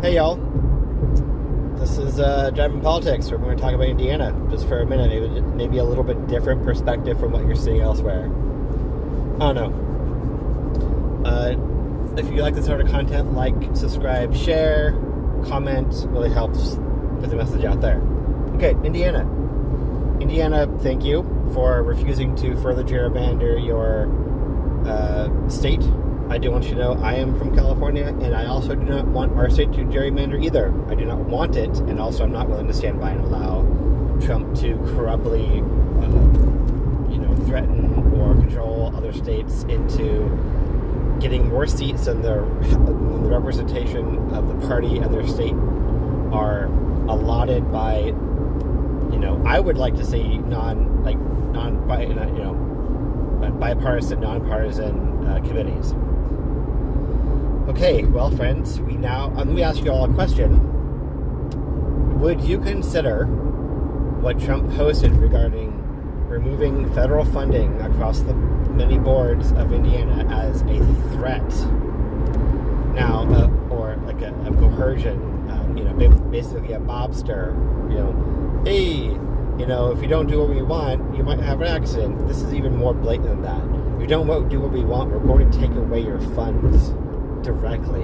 Hey y'all, this is Driving Politics. We're going to talk about Indiana just for a minute. Maybe a little bit different perspective from what you're seeing elsewhere. I don't know. If you like this sort of content, like, subscribe, share, comment. Really helps get the message out there. Okay, Indiana. Indiana, thank you for refusing to further gerrymander your state. I do want you to know I am from California, and I also do not want our state to gerrymander either. I do not want it, and also I'm not willing to stand by and allow Trump to corruptly, threaten or control other states into getting more seats than the representation of the party and their state are allotted by. I would like to see bipartisan, nonpartisan committees. Okay, well, friends, let me ask you all a question. Would you consider what Trump posted regarding removing federal funding across the many boards of Indiana as a threat? Now, or like a coercion, basically a mobster, hey, if you don't do what we want, you might have an accident. This is even more blatant than that. If you don't do what we want, we're going to take away your funds directly.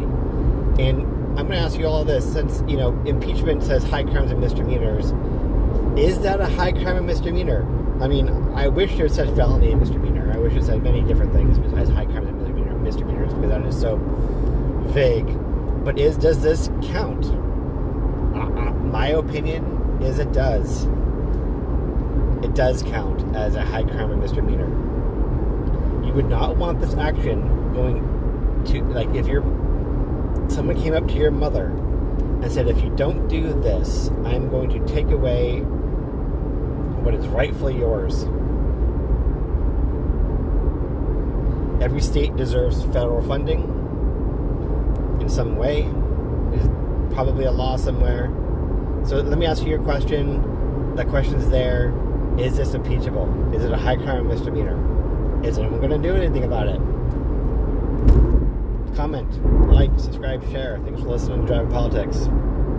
And I'm going to ask you all this, since, impeachment says high crimes and misdemeanors. Is that a high crime and misdemeanor? I mean, I wish it said felony and misdemeanor. I wish it said many different things besides high crimes and misdemeanors, because that is so vague. But does this count? My opinion is it does. It does count as a high crime and misdemeanor. You would not want this action going to, if someone came up to your mother and said, if you don't do this, I'm going to take away what is rightfully yours. Every state deserves federal funding in some way. There's probably a law somewhere. So let me ask you your question. That question's there. Is this impeachable? Is it a high crime or misdemeanor? Is anyone going to do anything about it? Comment, like, subscribe, share. Thanks for listening to Driving Politics.